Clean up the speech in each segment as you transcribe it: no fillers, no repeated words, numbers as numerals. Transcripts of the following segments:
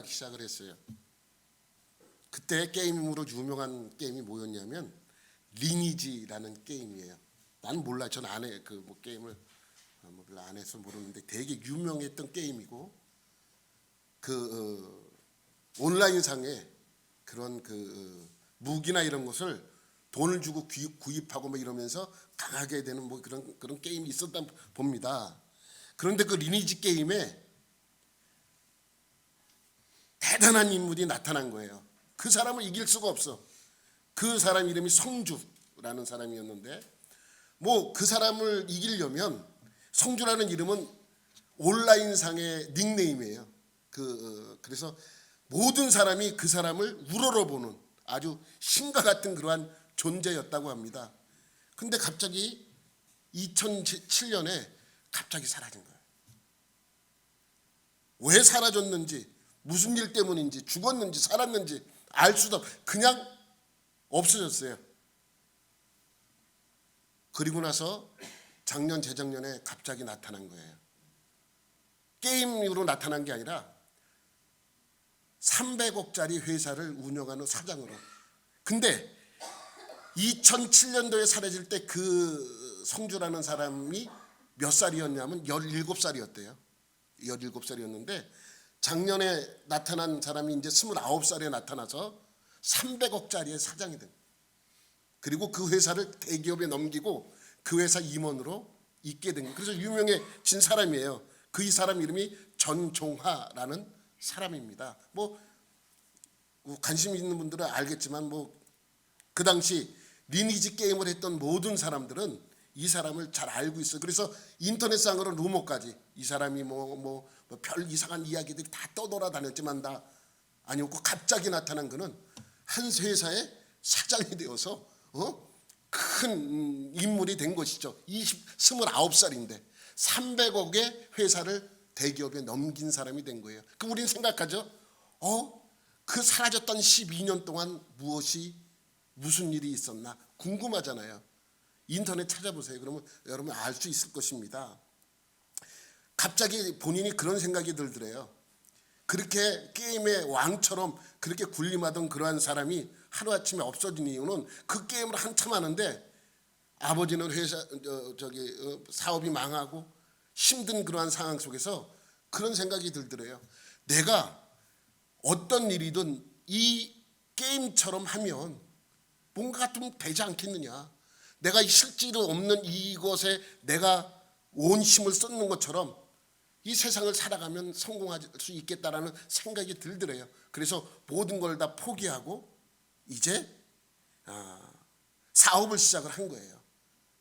나기 시작을 했어요. 그때 게임으로 유명한 게임이 뭐였냐면 리니지라는 게임이에요. 난 몰라, 전 안 해. 뭐 게임을 별로 안 해서 모르는데 되게 유명했던 게임이고, 온라인상에 그런 무기나 이런 것을 돈을 주고 구입하고 뭐 이러면서 강하게 되는 뭐 그런 게임이 있었다 봅니다. 그런데 그 리니지 게임에 대단한 인물이 나타난 거예요. 그 사람을 이길 수가 없어. 그 사람 이름이 성주라는 사람이었는데, 뭐 그 사람을 이기려면, 성주라는 이름은 온라인상의 닉네임이에요. 그래서 모든 사람이 그 사람을 우러러보는 아주 신과 같은 그러한 존재였다고 합니다. 근데 갑자기 2007년에 갑자기 사라진 거예요. 왜 사라졌는지, 무슨 일 때문인지, 죽었는지 살았는지 알 수도 없고 그냥 없어졌어요. 그리고 나서 작년 재작년에 갑자기 나타난 거예요. 게임으로 나타난 게 아니라 300억짜리 회사를 운영하는 사장으로. 근데 2007년도에 사라질 때 그 성주라는 사람이 몇 살이었냐면 17살이었대요. 17살이었는데 작년에 나타난 사람이 이제 29살에 나타나서 300억짜리의 사장이 된. 그리고 그 회사를 대기업에 넘기고 그 회사 임원으로 있게 된. 그래서 유명해진 사람이에요. 그 사람 이름이 전종하라는 사람입니다. 뭐 관심 있는 분들은 알겠지만 뭐 그 당시 리니지 게임을 했던 모든 사람들은 이 사람을 잘 알고 있어요. 그래서 인터넷상으로 루머까지 이 사람이 뭐 별 이상한 이야기들이 다 떠돌아다녔지만 다 아니었고, 갑자기 나타난 그는 한 회사의 사장이 되어서 큰 인물이 된 것이죠. 29살인데 300억의 회사를 대기업에 넘긴 사람이 된 거예요. 그럼 우리는 생각하죠. 그 사라졌던 12년 동안 무슨 일이 있었나 궁금하잖아요. 인터넷 찾아보세요. 그러면 여러분 알 수 있을 것입니다. 갑자기 본인이 그런 생각이 들더래요. 그렇게 게임의 왕처럼 그렇게 군림하던 그러한 사람이 하루아침에 없어진 이유는 그 게임을 한참 하는데 아버지는 사업이 망하고 힘든 그러한 상황 속에서 그런 생각이 들더래요. 내가 어떤 일이든 이 게임처럼 하면 뭔가 좀 되지 않겠느냐. 내가 실질은 없는 이것에 내가 온 힘을 쏟는 것처럼 이 세상을 살아가면 성공할 수 있겠다라는 생각이 들더래요. 그래서 모든 걸 다 포기하고 이제 사업을 시작을 한 거예요.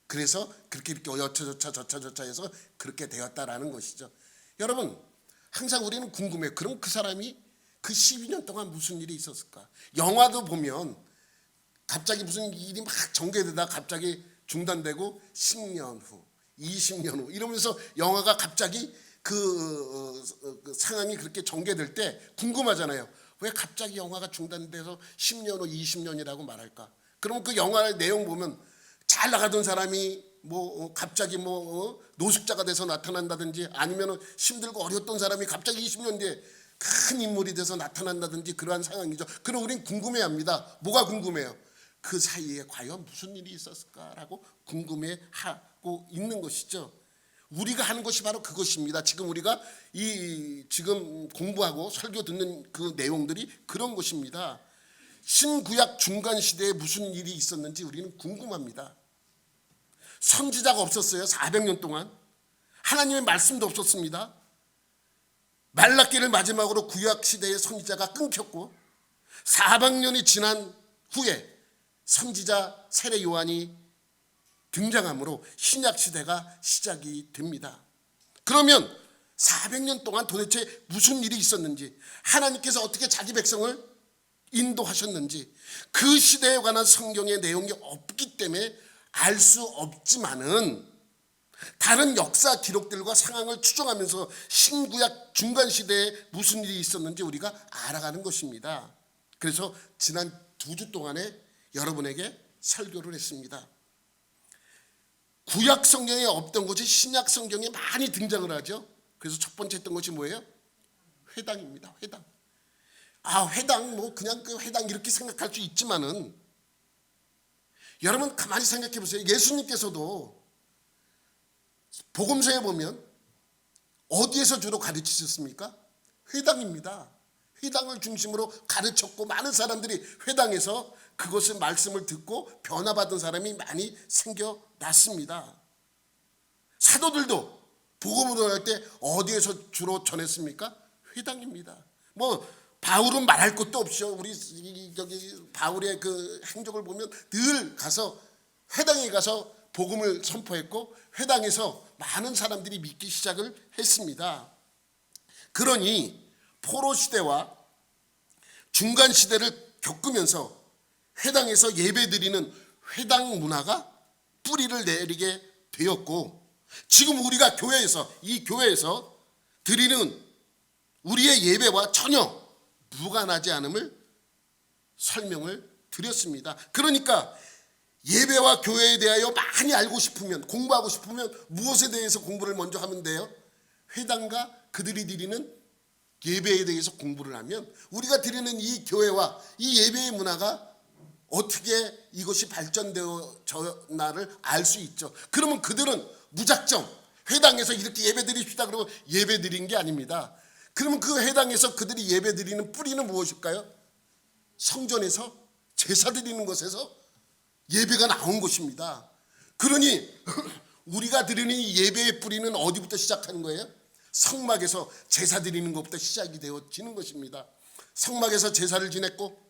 그래서 그렇게 여차저차 해서 그렇게 되었다라는 것이죠. 여러분, 항상 우리는 궁금해요. 그럼 그 사람이 그 12년 동안 무슨 일이 있었을까? 영화도 보면 갑자기 무슨 일이 막 전개되다 갑자기 중단되고 10년 후, 20년 후 이러면서 영화가 갑자기 그 상황이 그렇게 전개될 때 궁금하잖아요. 왜 갑자기 영화가 중단돼서 10년 후, 20년이라고 말할까? 그럼 그 영화의 내용 보면 잘 나가던 사람이 갑자기 노숙자가 돼서 나타난다든지, 아니면 힘들고 어려웠던 사람이 갑자기 20년 뒤에 큰 인물이 돼서 나타난다든지 그러한 상황이죠. 그럼 우린 궁금해합니다. 뭐가 궁금해요? 그 사이에 과연 무슨 일이 있었을까라고 궁금해하고 있는 것이죠. 우리가 하는 것이 바로 그것입니다. 지금 우리가 지금 공부하고 설교 듣는 그 내용들이 그런 것입니다. 신구약 중간 시대에 무슨 일이 있었는지 우리는 궁금합니다. 선지자가 없었어요. 400년 동안 하나님의 말씀도 없었습니다. 말라기를 마지막으로 구약 시대의 선지자가 끊겼고 400년이 지난 후에 선지자 세례 요한이 등장함으로 신약 시대가 시작이 됩니다. 그러면 400년 동안 도대체 무슨 일이 있었는지, 하나님께서 어떻게 자기 백성을 인도하셨는지 그 시대에 관한 성경의 내용이 없기 때문에 알 수 없지만은 다른 역사 기록들과 상황을 추정하면서 신구약 중간 시대에 무슨 일이 있었는지 우리가 알아가는 것입니다. 그래서 지난 2주 동안에 여러분에게 설교를 했습니다. 구약 성경에 없던 것이 신약 성경에 많이 등장을 하죠. 그래서 첫 번째 했던 것이 뭐예요? 회당입니다. 회당. 회당 뭐 그냥 그 회당 이렇게 생각할 수 있지만은 여러분 가만히 생각해 보세요. 예수님께서도 복음서에 보면 어디에서 주로 가르치셨습니까? 회당입니다. 회당을 중심으로 가르쳤고 많은 사람들이 회당에서 그것을 말씀을 듣고 변화받은 사람이 많이 생겨났습니다. 사도들도 복음을 전할 때 어디에서 주로 전했습니까? 회당입니다. 뭐 바울은 말할 것도 없죠. 우리 저기 바울의 그 행적을 보면 늘 가서 회당에 가서 복음을 선포했고 회당에서 많은 사람들이 믿기 시작을 했습니다. 그러니 포로 시대와 중간 시대를 겪으면서 회당에서 예배드리는 회당 문화가 뿌리를 내리게 되었고, 지금 우리가 이 교회에서 드리는 우리의 예배와 전혀 무관하지 않음을 설명을 드렸습니다. 그러니까 예배와 교회에 대하여 많이 알고 싶으면, 공부하고 싶으면 무엇에 대해서 공부를 먼저 하면 돼요? 회당과 그들이 드리는 예배에 대해서 공부를 하면 우리가 드리는 이 교회와 이 예배의 문화가 어떻게 이것이 발전되어졌나를 알 수 있죠. 그러면 그들은 무작정 회당에서 이렇게 예배 드립시다 그러고 예배 드린 게 아닙니다. 그러면 그 회당에서 그들이 예배 드리는 뿌리는 무엇일까요? 성전에서 제사 드리는 것에서 예배가 나온 것입니다. 그러니 우리가 드리는 이 예배의 뿌리는 어디부터 시작하는 거예요? 성막에서 제사 드리는 것부터 시작이 되어지는 것입니다. 성막에서 제사를 지냈고,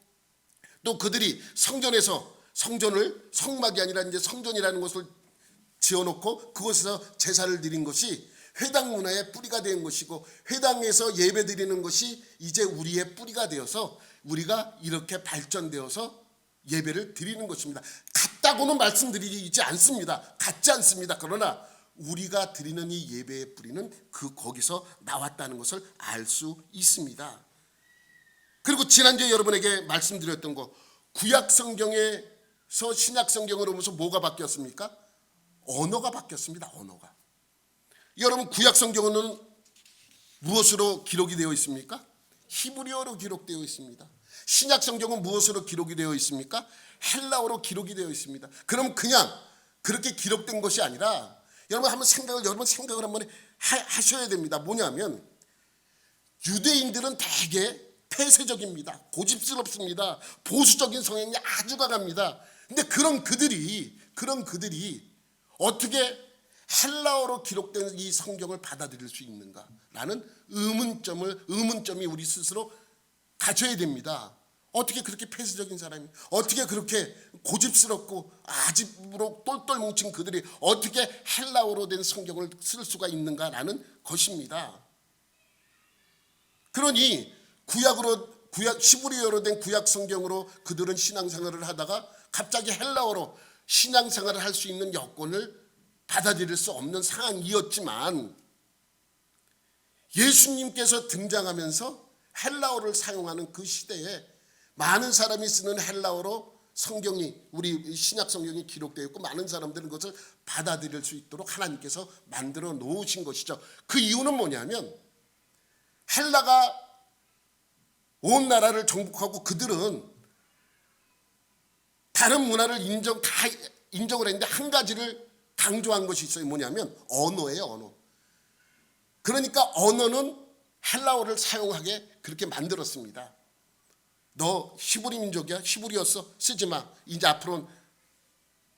또 그들이 성전에서 성막이 아니라 이제 성전이라는 것을 지어놓고 그곳에서 제사를 드린 것이 회당 문화의 뿌리가 된 것이고, 회당에서 예배 드리는 것이 이제 우리의 뿌리가 되어서 우리가 이렇게 발전되어서 예배를 드리는 것입니다. 같다고는 말씀드리지 않습니다. 같지 않습니다. 그러나 우리가 드리는 이 예배의 뿌리는 거기서 나왔다는 것을 알 수 있습니다. 그리고 지난주에 여러분에게 말씀드렸던 거, 구약 성경에서 신약 성경으로 오면서 뭐가 바뀌었습니까? 언어가 바뀌었습니다. 언어가. 여러분 구약 성경은 무엇으로 기록이 되어 있습니까? 히브리어로 기록되어 있습니다. 신약 성경은 무엇으로 기록이 되어 있습니까? 헬라어로 기록이 되어 있습니다. 그럼 그냥 그렇게 기록된 것이 아니라 여러분 생각을 한번 하셔야 됩니다. 뭐냐면 유대인들은 되게 폐쇄적입니다. 고집스럽습니다. 보수적인 성향이 아주 강합니다. 근데 그런 그들이 어떻게 헬라어로 기록된 이 성경을 받아들일 수 있는가라는 의문점이 우리 스스로 가져야 됩니다. 어떻게 그렇게 폐쇄적인 사람이, 어떻게 그렇게 고집스럽고 아집으로 똘똘 뭉친 그들이 어떻게 헬라어로 된 성경을 쓸 수가 있는가라는 것입니다. 그러니 히브리어로 된 구약 성경으로 그들은 신앙생활을 하다가 갑자기 헬라어로 신앙생활을 할 수 있는 여건을 받아들일 수 없는 상황이었지만, 예수님께서 등장하면서 헬라어를 사용하는 그 시대에 많은 사람이 쓰는 헬라어로 우리 신약 성경이 기록되어 있고, 많은 사람들은 그것을 받아들일 수 있도록 하나님께서 만들어 놓으신 것이죠. 그 이유는 뭐냐면 헬라가 온 나라를 정복하고 그들은 다른 문화를 다 인정을 했는데 한 가지를 강조한 것이 있어요. 뭐냐면 언어예요. 언어. 그러니까 언어는 헬라어를 사용하게 그렇게 만들었습니다. 너 히브리 민족이야? 히브리어 쓰지 마. 이제 앞으로는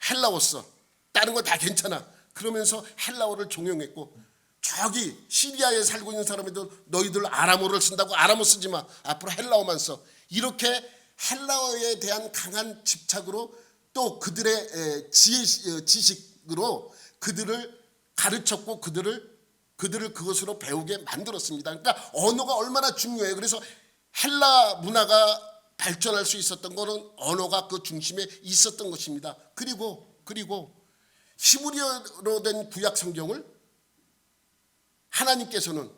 헬라어 써. 다른 거 다 괜찮아. 그러면서 헬라어를 종용했고, 저기 시리아에 살고 있는 사람들 너희들 아람어를 쓴다고 아람어 쓰지 마. 앞으로 헬라어만 써. 이렇게 헬라어에 대한 강한 집착으로 또 그들의 지식으로 그들을 가르쳤고 그들을 그것으로 배우게 만들었습니다. 그러니까 언어가 얼마나 중요해요. 그래서 헬라 문화가 발전할 수 있었던 것은 언어가 그 중심에 있었던 것입니다. 그리고 히브리어로 된 구약 성경을 하나님께서는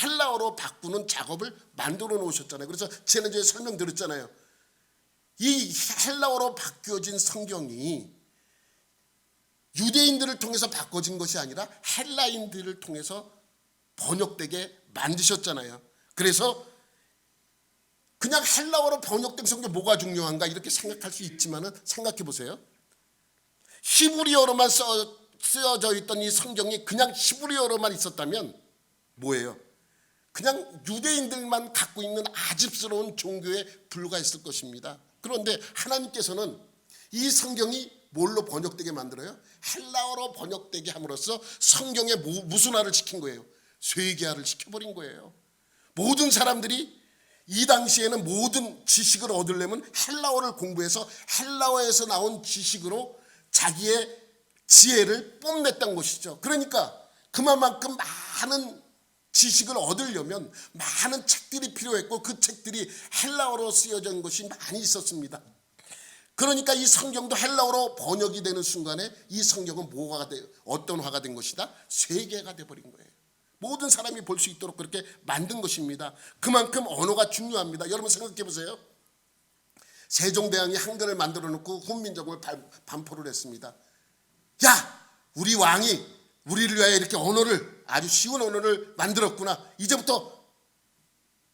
헬라어로 바꾸는 작업을 만들어 놓으셨잖아요. 그래서 지난주에 설명드렸잖아요. 이 헬라어로 바뀌어진 성경이 유대인들을 통해서 바꿔진 것이 아니라 헬라인들을 통해서 번역되게 만드셨잖아요. 그래서 그냥 헬라어로 번역된 성경 뭐가 중요한가 이렇게 생각할 수 있지만은 생각해 보세요. 히브리어로만 쓰여져 있던 이 성경이 그냥 히브리어로만 있었다면 뭐예요? 그냥 유대인들만 갖고 있는 아집스러운 종교에 불과했을 것입니다. 그런데 하나님께서는 이 성경이 뭘로 번역되게 만들어요? 헬라어로 번역되게 함으로써 성경에 무슨화를 시킨 거예요? 쇠계화를 시켜버린 거예요. 모든 사람들이 이 당시에는 모든 지식을 얻으려면 헬라어를 공부해서 헬라어에서 나온 지식으로 자기의 지혜를 뽐냈던 것이죠. 그러니까 그만큼 많은 지식을 얻으려면 많은 책들이 필요했고 그 책들이 헬라어로 쓰여져 있는 것이 많이 있었습니다. 그러니까 이 성경도 헬라어로 번역이 되는 순간에 이 성경은 어떤 화가 된 것이다? 쇠계가 돼버린 거예요. 모든 사람이 볼 수 있도록 그렇게 만든 것입니다. 그만큼 언어가 중요합니다. 여러분 생각해 보세요. 세종대왕이 한글을 만들어 놓고 훈민정음을 반포를 했습니다. 야, 우리 왕이 우리를 위하여 이렇게 언어를 아주 쉬운 언어를 만들었구나. 이제부터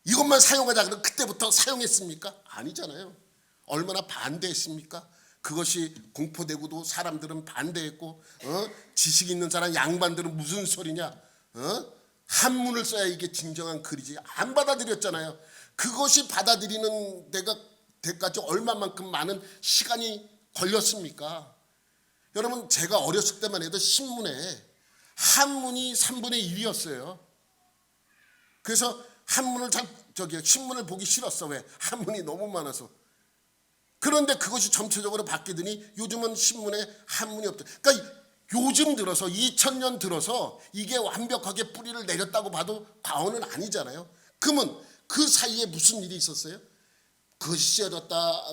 이것만 사용하자. 그럼 그때부터 사용했습니까? 아니잖아요. 얼마나 반대했습니까? 그것이 공포되고도 사람들은 반대했고 지식 있는 사람 양반들은 무슨 소리냐? 한문을 써야 이게 진정한 글이지. 안 받아들였잖아요. 그것이 받아들이는 데까지 얼마만큼 많은 시간이 걸렸습니까? 여러분 제가 어렸을 때만 해도 신문에 한문이 3분의 1이었어요. 그래서 신문을 보기 싫었어. 왜? 한문이 너무 많아서. 그런데 그것이 점차적으로 바뀌더니 요즘은 신문에 한문이 없다. 그러니까 요즘 들어서 2000년 들어서 이게 완벽하게 뿌리를 내렸다고 봐도 과언은 아니잖아요. 그러면 그 사이에 무슨 일이 있었어요? 그것이 쓰여졌다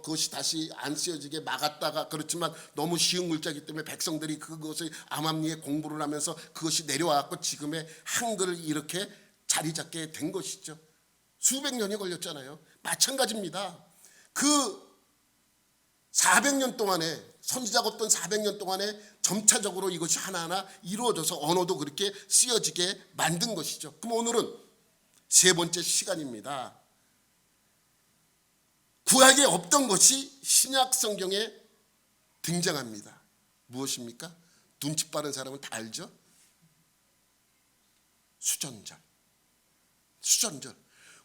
그것이 다시 안 쓰여지게 막았다가, 그렇지만 너무 쉬운 글자이기 때문에 백성들이 그것을 암암리에 공부를 하면서 그것이 내려와갖고 지금의 한글을 이렇게 자리 잡게 된 것이죠. 수백 년이 걸렸잖아요. 마찬가지입니다. 그 400년 동안에 선지자가 없던 400년 동안에 점차적으로 이것이 하나하나 이루어져서 언어도 그렇게 쓰여지게 만든 것이죠. 그럼 오늘은 세 번째 시간입니다. 구약에 없던 것이 신약 성경에 등장합니다. 무엇입니까? 눈치 빠른 사람은 다 알죠? 수전절.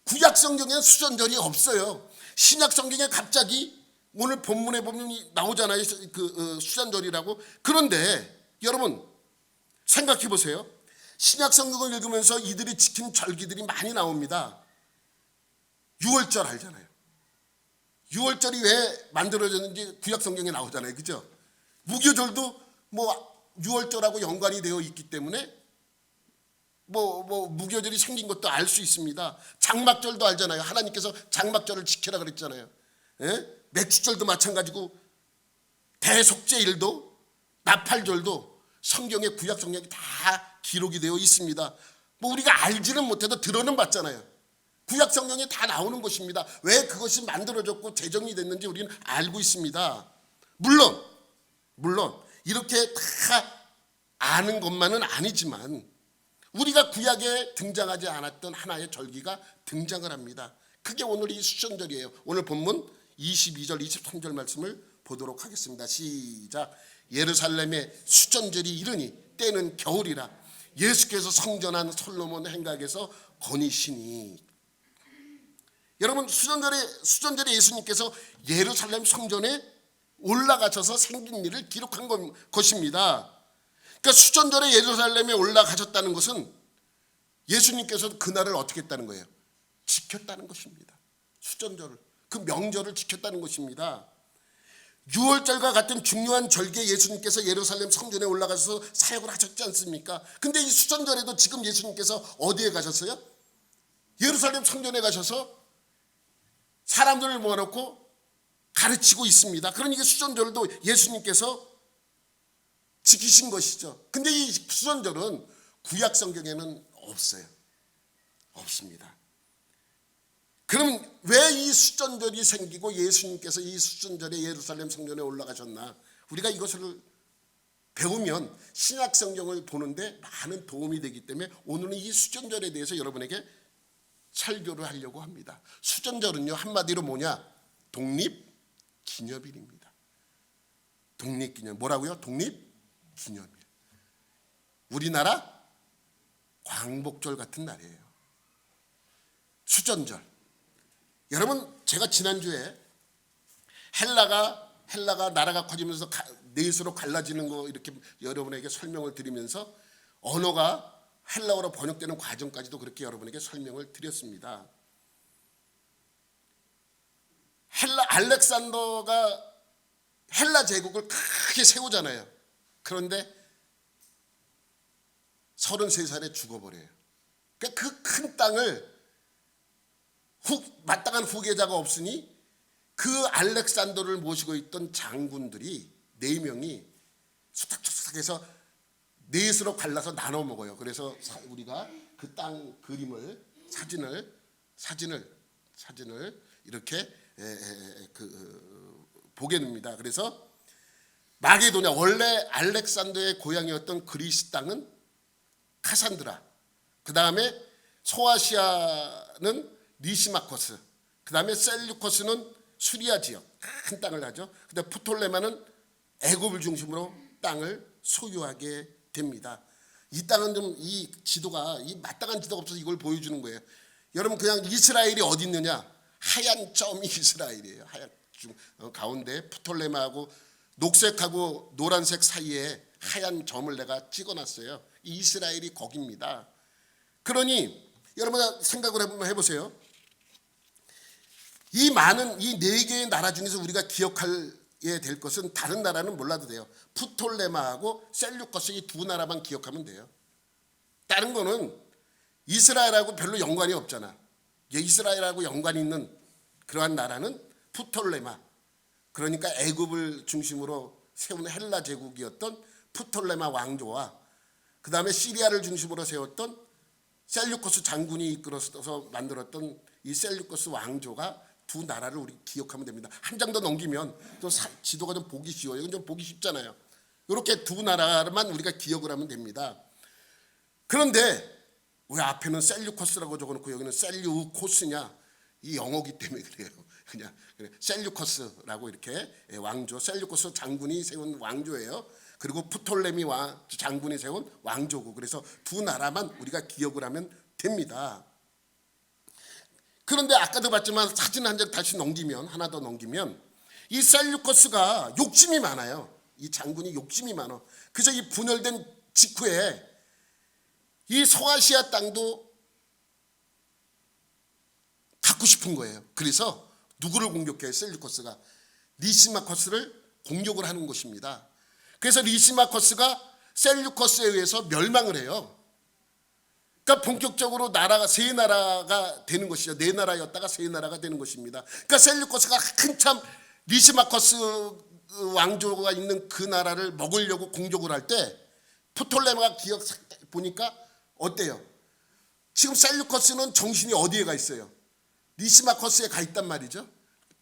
구약 성경에는 수전절이 없어요. 신약 성경에 갑자기 오늘 본문에 보면 나오잖아요. 수전절이라고. 그런데 여러분 생각해 보세요. 신약 성경을 읽으면서 이들이 지킨 절기들이 많이 나옵니다. 유월절 알잖아요. 유월절이 왜 만들어졌는지 구약 성경에 나오잖아요. 그죠? 무교절도 유월절하고 연관이 되어 있기 때문에 무교절이 생긴 것도 알 수 있습니다. 장막절도 알잖아요. 하나님께서 장막절을 지키라 그랬잖아요. 예? 맥주절도 마찬가지고 대속죄일도 나팔절도 성경에 구약 성경에 다 기록이 되어 있습니다. 우리가 알지는 못해도 들어는 봤잖아요. 구약 성경에 다 나오는 것입니다. 왜 그것이 만들어졌고 제정이 됐는지 우리는 알고 있습니다. 물론 이렇게 다 아는 것만은 아니지만 우리가 구약에 등장하지 않았던 하나의 절기가 등장을 합니다. 그게 오늘 이 수전절이에요. 오늘 본문 22절 23절 말씀을 보도록 하겠습니다. 시작. 예루살렘의 수전절이 이르니 때는 겨울이라 예수께서 성전한 솔로몬 행각에서 거니시니. 여러분 수전절에 예수님께서 예루살렘 성전에 올라가셔서 생긴 일을 기록한 것입니다. 그러니까 수전절에 예루살렘에 올라가셨다는 것은 예수님께서 그날을 어떻게 했다는 거예요? 지켰다는 것입니다. 수전절을, 그 명절을 지켰다는 것입니다. 유월절과 같은 중요한 절기에 예수님께서 예루살렘 성전에 올라가셔서 사역을 하셨지 않습니까? 근데 이 수전절에도 지금 예수님께서 어디에 가셨어요? 예루살렘 성전에 가셔서 사람들을 모아놓고 가르치고 있습니다. 그러니까 수전절도 예수님께서 지키신 것이죠. 근데 이 수전절은 구약 성경에는 없어요. 없습니다. 그럼 왜 이 수전절이 생기고 예수님께서 이 수전절에 예루살렘 성전에 올라가셨나? 우리가 이것을 배우면 신약 성경을 보는데 많은 도움이 되기 때문에 오늘은 이 수전절에 대해서 여러분에게 설교를 하려고 합니다. 수전절은요 한마디로 뭐냐? 독립기념일입니다. 독립기념 뭐라고요? 독립기념일. 우리나라 광복절 같은 날이에요. 수전절. 여러분 제가 지난주에 헬라가 나라가 커지면서 넷으로 갈라지는 거 이렇게 여러분에게 설명을 드리면서 언어가 헬라어로 번역되는 과정까지도 그렇게 여러분에게 설명을 드렸습니다. 알렉산더가 헬라 제국을 크게 세우잖아요. 그런데 33살에 죽어버려요. 그러니까 그 큰 땅을 마땅한 후계자가 없으니 그 알렉산더를 모시고 있던 장군들이 4명이 수탁수탁해서 넷으로 갈라서 나눠 먹어요. 그래서 우리가 그 땅 그림을 사진을 이렇게 보게 됩니다. 그래서 마게도냐 원래 알렉산더의 고향이었던 그리스 땅은 카산드라, 그 다음에 소아시아는 리시마코스, 그 다음에 셀류코스는 수리아 지역 큰 땅을 하죠. 근데 프톨레마는 애굽을 중심으로 땅을 소유하게 됩니다. 이 땅은 좀 이 지도가 이 마땅한 지도가 없어서 이걸 보여주는 거예요. 여러분 그냥 이스라엘이 어디 있느냐? 하얀 점이 이스라엘이에요. 하얀 가운데 프톨레마하고 녹색하고 노란색 사이에 하얀 점을 내가 찍어놨어요. 이스라엘이 거기입니다. 그러니 여러분 생각을 한번 해보세요. 이 많은 이 4개의 나라 중에서 우리가 기억해야 될 것은 다른 나라는 몰라도 돼요. 프톨레마하고 셀류커스 이 2 나라만 기억하면 돼요. 다른 거는 이스라엘하고 별로 연관이 없잖아. 이스라엘하고 연관이 있는 그러한 나라는 프톨레마, 그러니까 애굽을 중심으로 세운 헬라 제국이었던 프톨레마 왕조와 그 다음에 시리아를 중심으로 세웠던 셀류코스 장군이 이끌어서 만들었던 이 셀류코스 왕조가 2 나라를 우리 기억하면 됩니다. 한 장 더 넘기면 또 지도가 좀 보기 쉬워요. 이건 좀 보기 쉽잖아요. 이렇게 2 나라만 우리가 기억을 하면 됩니다. 그런데 왜 앞에는 셀류코스라고 적어놓고 여기는 셀류코스냐? 이 영어기 때문에 그래요. 그냥 셀류코스라고 이렇게 왕조, 셀류코스 장군이 세운 왕조예요. 그리고 프톨레미 장군이 세운 왕조고, 그래서 2 나라만 우리가 기억을 하면 됩니다. 그런데 아까도 봤지만 사진 한 장 다시 넘기면, 하나 더 넘기면 이 셀류코스가 욕심이 많아요. 이 장군이 욕심이 많아. 그래서 이 분열된 직후에 이 소아시아 땅도 갖고 싶은 거예요. 그래서 누구를 공격해요? 셀류코스가 리시마코스를 공격을 하는 것입니다. 그래서 리시마코스가 셀류코스에 의해서 멸망을 해요. 그러니까 본격적으로 나라가 3 나라가 되는 것이죠. 4 나라였다가 3 나라가 되는 것입니다. 그러니까 셀류코스가 한참 리시마코스 왕조가 있는 그 나라를 먹으려고 공격을 할 때 프톨레마가 기억 보니까 어때요? 지금 셀류코스는 정신이 어디에 가 있어요? 리시마코스에 가 있단 말이죠.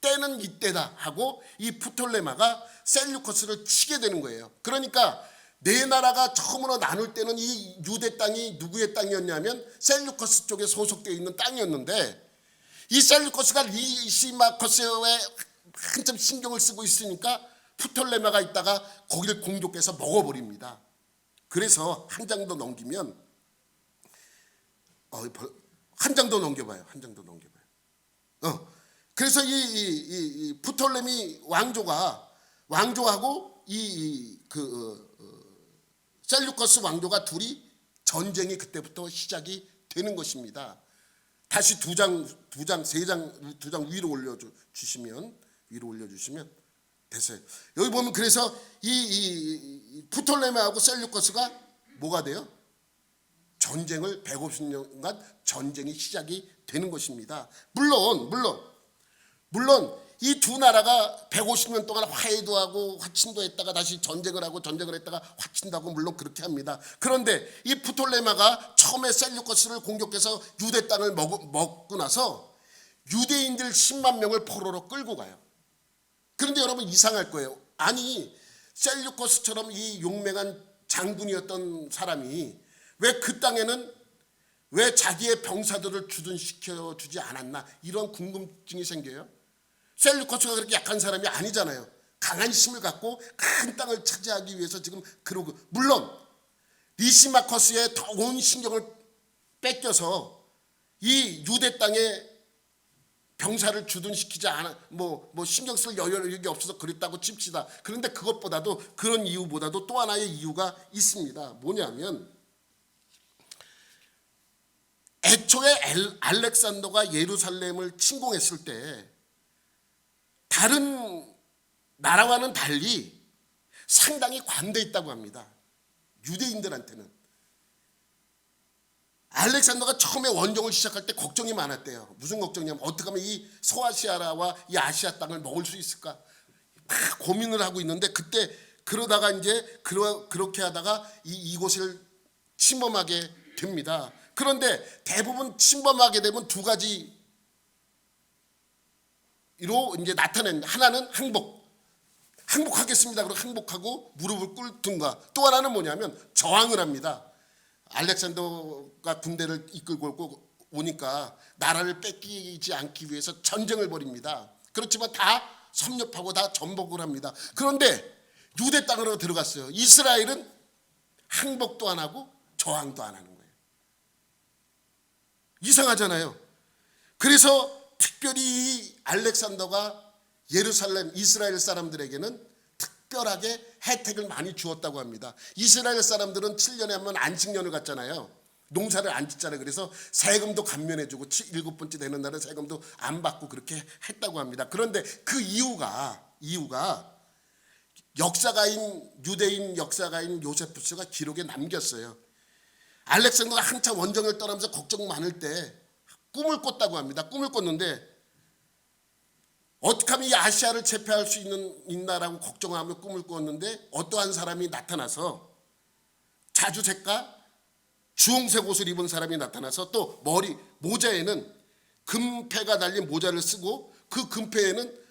때는 이때다 하고 이 프톨레마가 셀류코스를 치게 되는 거예요. 그러니까 4 나라가 처음으로 나눌 때는 이 유대 땅이 누구의 땅이었냐면 셀류코스 쪽에 소속되어 있는 땅이었는데, 이 셀류코스가 리시마코스에 한참 신경을 쓰고 있으니까 프톨레마가 있다가 거기를 공격해서 먹어버립니다. 그래서 한 장 더 넘기면 한 장 더 넘겨봐요. 한 장 더 넘겨봐요. 그래서 이 프톨레미 왕조하고 셀류커스 왕조가 둘이 전쟁이 그때부터 시작이 되는 것입니다. 다시 2장 위로 올려주시면 됐어요. 여기 보면 그래서 이 프톨레미하고 셀류커스가 뭐가 돼요? 전쟁을 150년간 전쟁이 시작이 되는 것입니다. 물론 이 2 나라가 150년 동안 화해도 하고 화친도 했다가 다시 전쟁을 하고 전쟁을 했다가 화친도 하고 물론 그렇게 합니다. 그런데 이 프톨레마가 처음에 셀류커스를 공격해서 유대 땅을 먹고 나서 유대인들 10만 명을 포로로 끌고 가요. 그런데 여러분 이상할 거예요. 아니 셀류커스처럼 이 용맹한 장군이었던 사람이 왜 그 땅에는 왜 자기의 병사들을 주둔시켜 주지 않았나, 이런 궁금증이 생겨요. 셀루커스가 그렇게 약한 사람이 아니잖아요. 강한 힘을 갖고 큰 땅을 차지하기 위해서 지금 그러고, 물론 리시마커스의 더 온 신경을 뺏겨서 이 유대 땅에 병사를 주둔시키지 않아, 뭐 신경 쓸 여력이 없어서 그랬다고 칩시다. 그런데 그것보다도, 그런 이유보다도 또 하나의 이유가 있습니다. 뭐냐면 애초에 알렉산더가 예루살렘을 침공했을 때 다른 나라와는 달리 상당히 관대했다고 합니다. 유대인들한테는. 알렉산더가 처음에 원정을 시작할 때 걱정이 많았대요. 무슨 걱정이냐면 어떻게 하면 이 소아시아라와 이 아시아 땅을 먹을 수 있을까, 막 고민을 하고 있는데, 그때 그러다가 이제 그렇게 하다가 이곳을 침범하게 됩니다. 그런데 대부분 침범하게 되면 두 가지로 이제 나타낸, 하나는 항복하겠습니다. 그리고 항복하고 무릎을 꿇든가, 또 하나는 뭐냐면 저항을 합니다. 알렉산더가 군대를 이끌고 오니까 나라를 뺏기지 않기 위해서 전쟁을 벌입니다. 그렇지만 다 섭렵하고 다 전복을 합니다. 그런데 유대 땅으로 들어갔어요. 이스라엘은 항복도 안 하고 저항도 안 하는 거예요. 이상하잖아요. 그래서 특별히 이 알렉산더가 예루살렘 이스라엘 사람들에게는 특별하게 혜택을 많이 주었다고 합니다. 이스라엘 사람들은 7년에 한 번 안식년을 갖잖아요. 농사를 안 짓잖아요. 그래서 세금도 감면해주고 7번째 되는 날은 세금도 안 받고 그렇게 했다고 합니다. 그런데 그 이유가 유대인 역사가인 요세푸스가 기록에 남겼어요. 알렉산더가 한참 원정을 떠나면서 걱정 많을 때 꿈을 꿨다고 합니다. 꿈을 꿨는데 어떻게 하면 이 아시아를 제패할 수 있나라고 걱정하며 꿈을 꿨는데, 어떠한 사람이 나타나서 자주색과 주홍색 옷을 입은 사람이 나타나서, 또 모자에는 금패가 달린 모자를 쓰고 그 금패에는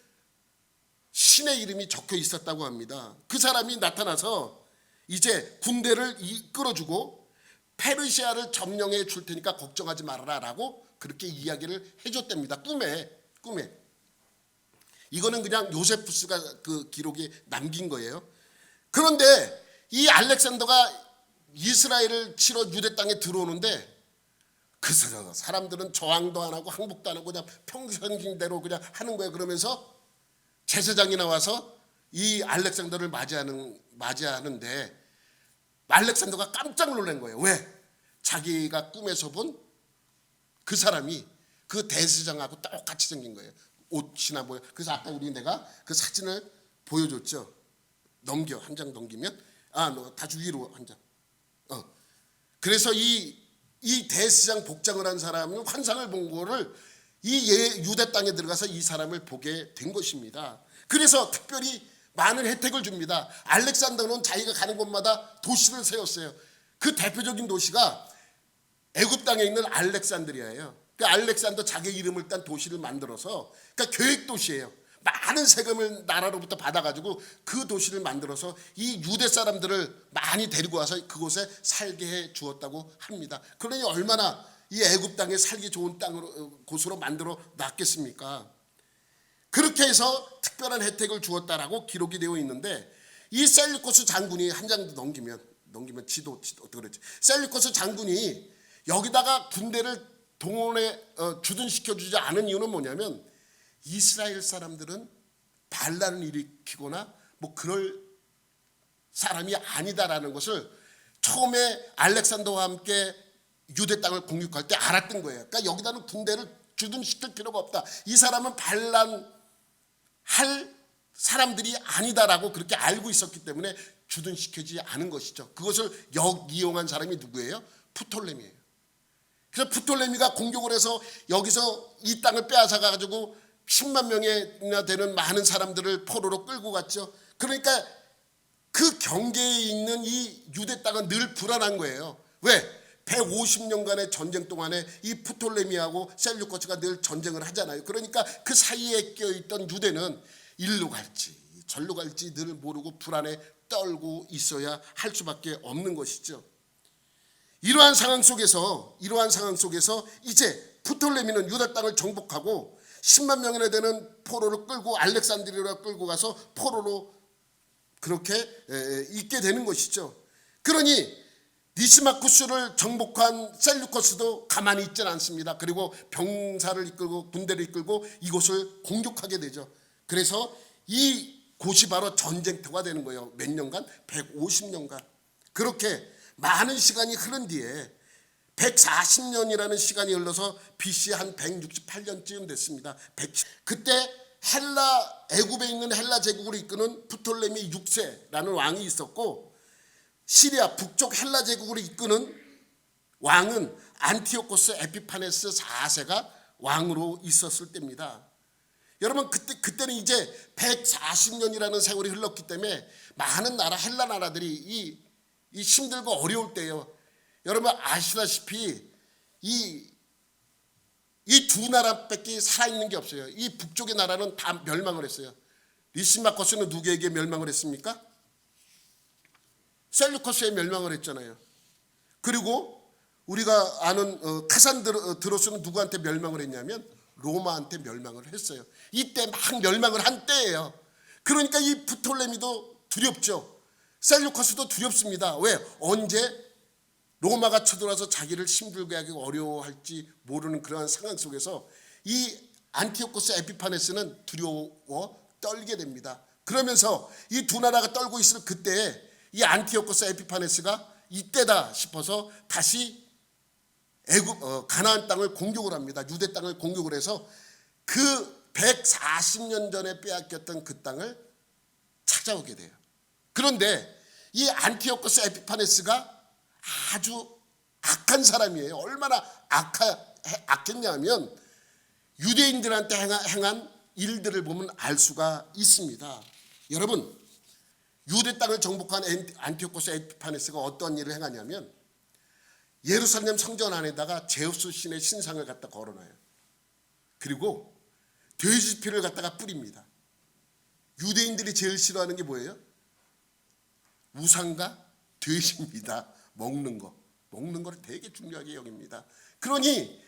신의 이름이 적혀 있었다고 합니다. 그 사람이 나타나서 이제 군대를 이끌어주고 페르시아를 점령해 줄 테니까 걱정하지 말아라 라고 그렇게 이야기를 해줬답니다. 꿈에. 이거는 그냥 요세푸스가 그 기록에 남긴 거예요. 그런데 이 알렉산더가 이스라엘을 치러 유대 땅에 들어오는데, 그 사람들은 저항도 안 하고 항복도 안 하고 그냥 평상시대로 그냥 하는 거예요. 그러면서 제사장이 나와서 이 알렉산더를 맞이하는데 알렉산더가 깜짝 놀란 거예요. 왜? 자기가 꿈에서 본 그 사람이 그 대제사장하고 똑같이 생긴 거예요. 옷이나 뭐예요. 그래서 아까 내가 그 사진을 보여줬죠. 한 장 넘기면, 너 다시 위로 한 장. 그래서 이 대제사장 복장을 한 사람은 환상을 본 거를 이 유대 땅에 들어가서 이 사람을 보게 된 것입니다. 그래서 특별히 많은 혜택을 줍니다. 알렉산더는 자기가 가는 곳마다 도시를 세웠어요. 그 대표적인 도시가 애굽 땅에 있는 알렉산드리아예요. 그 알렉산더 자기 이름을 딴 도시를 만들어서, 그러니까 계획 도시예요. 많은 세금을 나라로부터 받아가지고 그 도시를 만들어서 이 유대 사람들을 많이 데리고 와서 그곳에 살게 해 주었다고 합니다. 그러니 얼마나 이 애굽 땅에 살기 좋은 곳으로 만들어 놨겠습니까? 그렇게 해서 특별한 혜택을 주었다라고 기록이 되어 있는데, 이 셀루코스 장군이 한 장 넘기면 지도 그랬지. 셀루코스 장군이 여기다가 군대를 주둔시켜 주지 않은 이유는 뭐냐면, 이스라엘 사람들은 반란을 일으키거나 뭐 그럴 사람이 아니다라는 것을 처음에 알렉산더와 함께 유대 땅을 공격할 때 알았던 거예요. 그러니까 여기다는 군대를 주둔시킬 필요가 없다. 이 사람은 반란할 사람들이 아니다라고 그렇게 알고 있었기 때문에 주둔시키지 않은 것이죠. 그것을 이용한 사람이 누구예요? 프톨레미예요. 그래서 프톨레미가 공격을 해서 여기서 이 땅을 빼앗아가지고 10만 명이나 되는 많은 사람들을 포로로 끌고 갔죠. 그러니까 그 경계에 있는 이 유대 땅은 늘 불안한 거예요. 왜? 150년간의 전쟁 동안에 이 프톨레미하고 셀루코스가 늘 전쟁을 하잖아요. 그러니까 그 사이에 껴있던 유대는 일로 갈지 절로 갈지 늘 모르고 불안에 떨고 있어야 할 수밖에 없는 것이죠. 이러한 상황 속에서 이제 프톨레미는 유다 땅을 정복하고 10만 명이나 되는 포로를 끌고 알렉산드리아로 끌고 가서 포로로 그렇게 있게 되는 것이죠. 그러니 니시마쿠스를 정복한 셀루커스도 가만히 있지는 않습니다. 그리고 병사를 이끌고 군대를 이끌고 이곳을 공격하게 되죠. 그래서 이 곳이 바로 전쟁터가 되는 거예요. 몇 년간? 150년간. 그렇게 많은 시간이 흐른 뒤에 140년이라는 시간이 흘러서 BC 한 168년쯤 됐습니다. 그때 애굽에 있는 헬라 제국을 이끄는 프톨레미 6세라는 왕이 있었고, 시리아 북쪽 헬라 제국을 이끄는 왕은 안티오코스 에피파네스 4세가 왕으로 있었을 때입니다. 여러분, 그때는 이제 140년이라는 세월이 흘렀기 때문에 많은 헬라 나라들이 이 힘들고 어려울 때예요. 여러분 아시다시피 이 두 나라밖에 살아있는 게 없어요. 이 북쪽의 나라는 다 멸망을 했어요. 리시마코스는 누구에게 멸망을 했습니까? 셀루커스에 멸망을 했잖아요. 그리고 우리가 아는 카산드로스는 누구한테 멸망을 했냐면 로마한테 멸망을 했어요. 이때 막 멸망을 한 때예요. 그러니까 이 프톨레미도 두렵죠. 셀루커스도 두렵습니다. 왜? 언제 로마가 쳐들어와서 자기를 힘들게 하고 어려워할지 모르는 그러한 상황 속에서 이 안티오코스 에피파네스는 두려워 떨게 됩니다. 그러면서 이 두 나라가 떨고 있을 그때에 이 안티오코스 에피파네스가 이때다 싶어서 다시 가나안 땅을 공격을 합니다. 유대 땅을 공격을 해서 그 140년 전에 빼앗겼던 그 땅을 찾아오게 돼요. 그런데 이 안티오코스 에피파네스가 아주 악한 사람이에요. 얼마나 악했냐면 유대인들한테 행한 일들을 보면 알 수가 있습니다. 여러분, 유대 땅을 정복한 안티오코스 에피파네스가 어떤 일을 행하냐면 예루살렘 성전 안에다가 제우스 신의 신상을 갖다 걸어놔요. 그리고 돼지피를 갖다가 뿌립니다. 유대인들이 제일 싫어하는 게 뭐예요? 우상과 돼지입니다. 먹는 거를 되게 중요하게 여깁니다. 그러니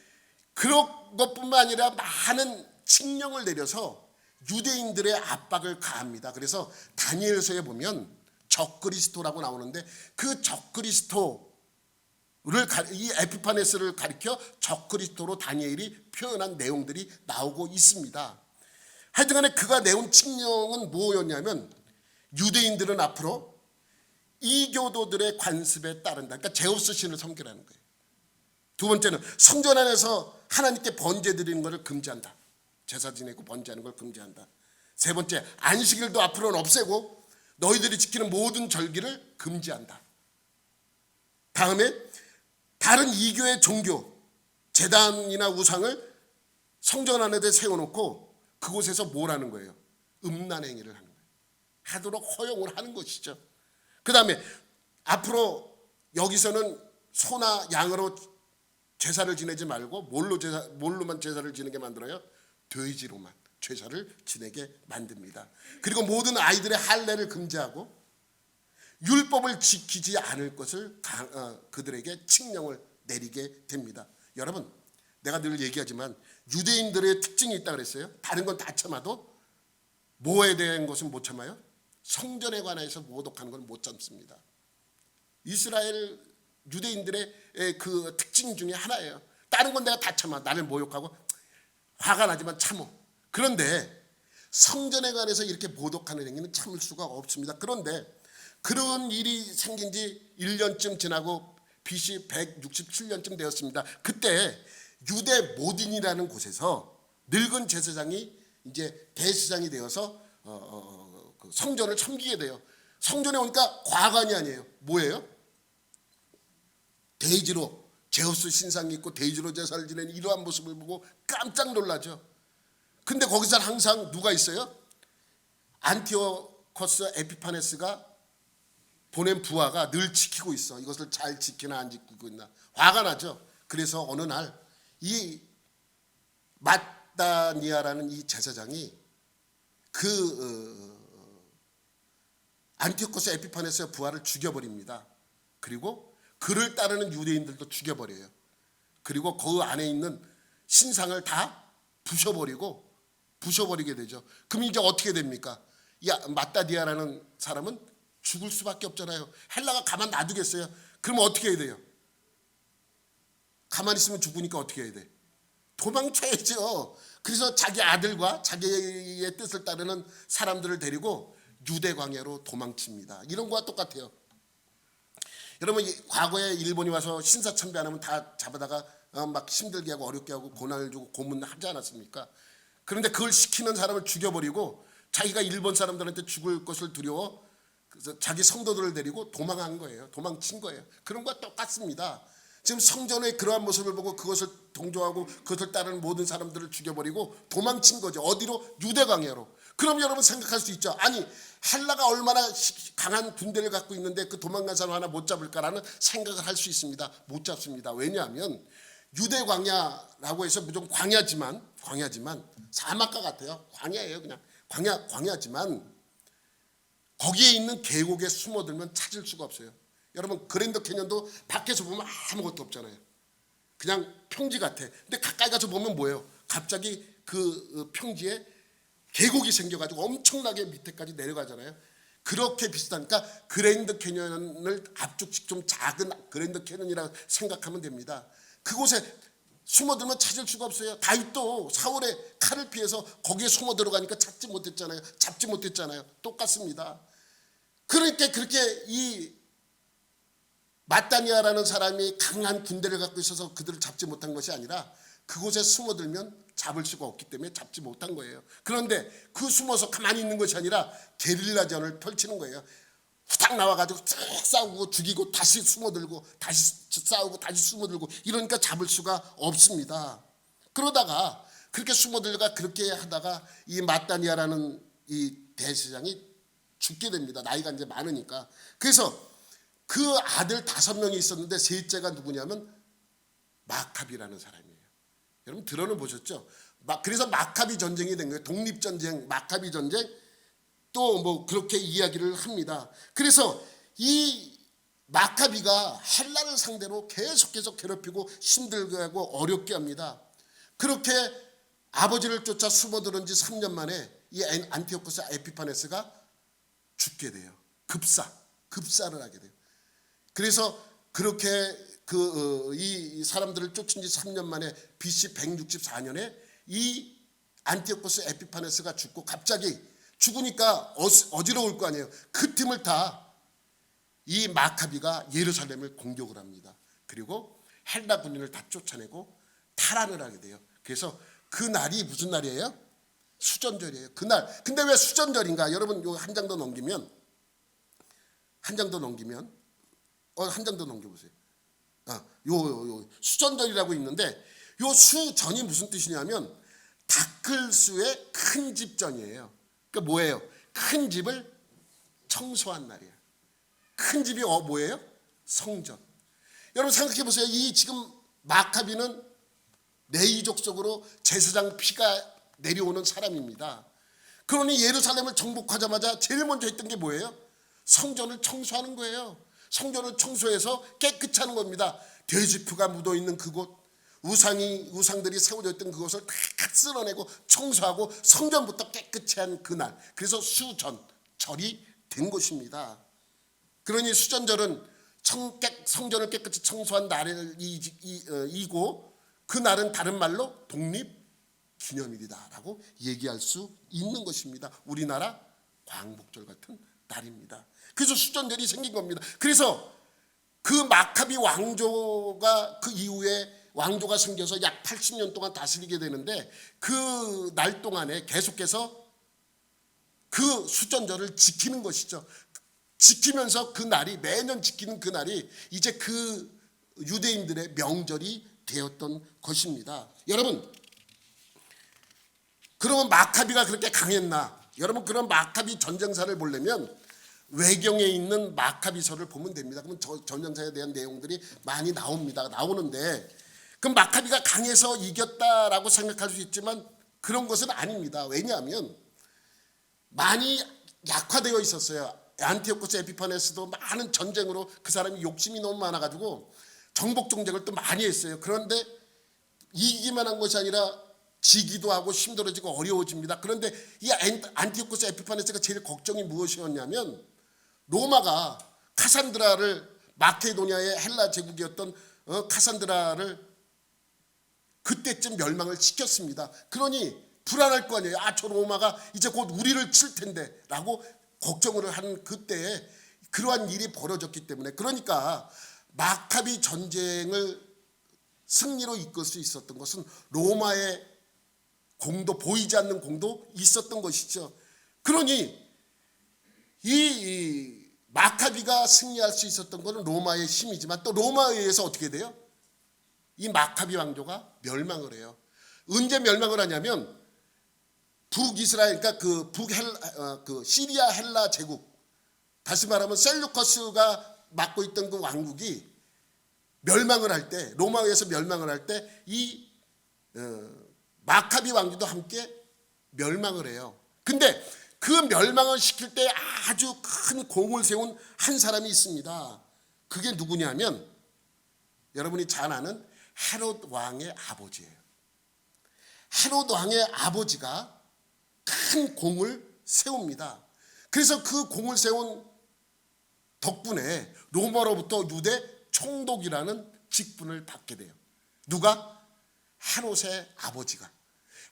그런 것뿐만 아니라 많은 칙령을 내려서 유대인들의 압박을 가합니다. 그래서 다니엘서에 보면 적그리스도라고 나오는데 그 적그리스도를 이 에피파네스를 가리켜 적그리스도로 다니엘이 표현한 내용들이 나오고 있습니다. 하여튼간에 그가 내온 칙령은 뭐였냐면 유대인들은 앞으로 이교도들의 관습에 따른다. 그러니까 제우스 신을 섬기라는 거예요. 두 번째는 성전 안에서 하나님께 번제 드리는 것을 금지한다. 제사 지내고 번제하는 걸 금지한다. 세 번째, 안식일도 앞으로는 없애고 너희들이 지키는 모든 절기를 금지한다. 다음에 다른 이교의 종교, 제단이나 우상을 성전 안에 세워놓고 그곳에서 뭘 하는 거예요? 음란 행위를 하는 거예요. 하도록 허용을 하는 것이죠. 그 다음에 앞으로 여기서는 소나 양으로 제사를 지내지 말고 뭘로만 제사를 지내게 만들어요? 돼지로만 제사를 지내게 만듭니다. 그리고 모든 아이들의 할례를 금지하고 율법을 지키지 않을 것을 그들에게 칙령을 내리게 됩니다. 여러분, 내가 늘 얘기하지만 유대인들의 특징이 있다고 그랬어요. 다른 건 다 참아도 뭐에 대한 것은 못 참아요? 성전에 관해서 모독하는 건 못 참습니다. 이스라엘 유대인들의 그 특징 중에 하나예요. 다른 건 내가 다 참아. 나를 모욕하고 화가 나지만 참어. 그런데 성전에 관해서 이렇게 모독하는 행위는 참을 수가 없습니다. 그런데 그런 일이 생긴 지 1년쯤 지나고 BC 167년쯤 되었습니다. 그때 유대 모딘이라는 곳에서 늙은 제사장이 이제 대제사장이 되어서 성전을 섬기게 돼요. 성전에 오니까 과관이 아니에요. 뭐예요? 돼지로 제우스 신상이 있고 돼지로 제사를 지내는 이러한 모습을 보고 깜짝 놀라죠. 근데 거기서 항상 누가 있어요? 안티오코스 에피파네스가 보낸 부하가 늘 지키고 있어. 이것을 잘 지키나 안 지키고 있나. 화가 나죠. 그래서 어느 날 이 마다니아라는 이 제사장이 안티오코스 에피파네스의 부하를 죽여버립니다. 그리고 그를 따르는 유대인들도 죽여버려요. 그리고 그 안에 있는 신상을 다 부셔버리게 되죠. 그럼 이제 어떻게 됩니까? 마따디아라는 사람은 죽을 수밖에 없잖아요. 헬라가 가만 놔두겠어요? 그러면 어떻게 해야 돼요? 가만히 있으면 죽으니까 어떻게 해야 돼? 도망쳐야죠. 그래서 자기 아들과 자기의 뜻을 따르는 사람들을 데리고 유대 광야로 도망칩니다. 이런 거와 똑같아요. 여러분, 과거에 일본이 와서 신사참배 안 하면 다 잡아다가 막 힘들게 하고 어렵게 하고 고난을 주고 고문하지 않았습니까? 그런데 그걸 시키는 사람을 죽여버리고 자기가 일본 사람들한테 죽을 것을 두려워 그래서 자기 성도들을 데리고 도망한 거예요. 도망친 거예요. 그런 것과 똑같습니다. 지금 성전의 그러한 모습을 보고 그것을 동조하고 그것을 따르는 모든 사람들을 죽여버리고 도망친 거죠. 어디로? 유대 광야로. 그럼 여러분 생각할 수 있죠. 아니, 헬라가 얼마나 강한 군대를 갖고 있는데 그 도망간 사람 하나 못 잡을까라는 생각을 할 수 있습니다. 못 잡습니다. 왜냐하면 유대 광야라고 해서 무조건 광야지만 사막과 같아요. 광야예요. 그냥 광야지만 거기에 있는 계곡에 숨어들면 찾을 수가 없어요. 여러분, 그랜드 캐년도 밖에서 보면 아무것도 없잖아요. 그냥 평지 같아. 근데 가까이 가서 보면 뭐예요? 갑자기 그 평지에 계곡이 생겨가지고 엄청나게 밑에까지 내려가잖아요. 그렇게 비슷하니까 그랜드 캐년을 압축식 좀 작은 그랜드 캐년이라고 생각하면 됩니다. 그곳에 숨어들면 찾을 수가 없어요. 다윗도 사울의 칼을 피해서 거기에 숨어 들어가니까 잡지 못했잖아요. 똑같습니다. 그러니까 그렇게 이 마따니아라는 사람이 강한 군대를 갖고 있어서 그들을 잡지 못한 것이 아니라 그곳에 숨어들면 잡을 수가 없기 때문에 잡지 못한 거예요. 그런데 그 숨어서 가만히 있는 것이 아니라 게릴라전을 펼치는 거예요. 후딱 나와가지고 쭉 싸우고 죽이고 다시 숨어들고 다시 싸우고 다시 숨어들고 이러니까 잡을 수가 없습니다. 그러다가 그렇게 숨어들다가 그렇게 하다가 이 마따니아라는 이 대제사장이 죽게 됩니다. 나이가 이제 많으니까. 그래서 그 아들 5명이 있었는데 셋째가 누구냐면 마카비라는 사람이에요. 여러분 들어는 보셨죠? 그래서 마카비 전쟁이 된 거예요. 독립전쟁, 마카비 전쟁 또 뭐 그렇게 이야기를 합니다. 그래서 이 마카비가 헬라를 상대로 계속 괴롭히고 힘들게 하고 어렵게 합니다. 그렇게 아버지를 쫓아 숨어들은 지 3년 만에 이 안티오코스 에피파네스가 죽게 돼요. 급사를 하게 돼요. 그래서 그렇게 이 사람들을 쫓은 지 3년 만에 BC 164년에 이 안티오코스 에피파네스가 죽고 갑자기 죽으니까 어지러울 거 아니에요. 그 틈을 타 이 마카비가 예루살렘을 공격을 합니다. 그리고 헬라 군인을 다 쫓아내고 탈환을 하게 돼요. 그래서 그 날이 무슨 날이에요? 수전절이에요. 그날. 근데 왜 수전절인가? 여러분 요 한 장 더 넘기면 한 장 더 넘겨보세요. 요 수전절이라고 있는데 요 수전이 무슨 뜻이냐면 다클수의 큰 집전이에요. 그러니까 뭐예요? 큰 집을 청소한 날이에요. 큰 집이 뭐예요? 성전. 여러분 생각해 보세요. 이 지금 마카비는 내이족적으로 제사장 피가 내려오는 사람입니다. 그러니 예루살렘을 정복하자마자 제일 먼저 했던 게 뭐예요? 성전을 청소하는 거예요. 성전을 청소해서 깨끗이 하는 겁니다. 돼지표가 묻어있는 그곳, 우상들이 세워져 있던 그것을 다 쓸어내고 청소하고 성전부터 깨끗이 한 그날, 그래서 수전절이 된 것입니다. 그러니 수전절은 성전을 깨끗이 청소한 날을 이고 그 날은 다른 말로 독립기념일이다라고 얘기할 수 있는 것입니다. 우리나라 광복절 같은 날입니다. 그래서 수전절이 생긴 겁니다. 그래서 그 마카비 왕조가 그 이후에 왕조가 생겨서 약 80년 동안 다스리게 되는데 그 날 동안에 계속해서 그 수전절을 지키는 것이죠. 지키면서 그 날이 매년 지키는 그 날이 이제 그 유대인들의 명절이 되었던 것입니다. 여러분, 그러면 마카비가 그렇게 강했나? 여러분 그런 마카비 전쟁사를 보려면 외경에 있는 마카비서를 보면 됩니다. 그러면 전쟁사에 대한 내용들이 많이 나오는데 그럼 마카비가 강해서 이겼다라고 생각할 수 있지만 그런 것은 아닙니다. 왜냐하면 많이 약화되어 있었어요. 안티오코스 에피파네스도 많은 전쟁으로 그 사람이 욕심이 너무 많아가지고 정복 정쟁을 또 많이 했어요. 그런데 이기기만 한 것이 아니라 지기도 하고 힘들어지고 어려워집니다. 그런데 이 안티오코스 에피파네스가 제일 걱정이 무엇이었냐면 로마가 카산드라를, 마케도니아의 헬라 제국이었던 카산드라를 그때쯤 멸망을 시켰습니다. 그러니 불안할 거 아니에요. 저 로마가 이제 곧 우리를 칠 텐데 라고 걱정을 하는 그때에 그러한 일이 벌어졌기 때문에, 그러니까 마카비 전쟁을 승리로 이끌 수 있었던 것은 로마의 공도, 보이지 않는 공도 있었던 것이죠. 그러니 이 마카비가 승리할 수 있었던 것은 로마의 힘이지만 또 로마에 의해서 어떻게 돼요? 이 마카비 왕조가 멸망을 해요. 언제 멸망을 하냐면 북이스라엘, 그러니까 그 시리아 헬라 제국, 다시 말하면 셀루커스가 맡고 있던 그 왕국이 멸망을 할 때, 로마에 의해서 멸망을 할 때 이 마카비 왕조도 함께 멸망을 해요. 근데 그 멸망을 시킬 때 아주 큰 공을 세운 한 사람이 있습니다. 그게 누구냐면 여러분이 잘 아는 헤롯 왕의 아버지예요. 헤롯 왕의 아버지가 큰 공을 세웁니다. 그래서 그 공을 세운 덕분에 로마로부터 유대 총독이라는 직분을 받게 돼요. 누가? 헤롯의 아버지가.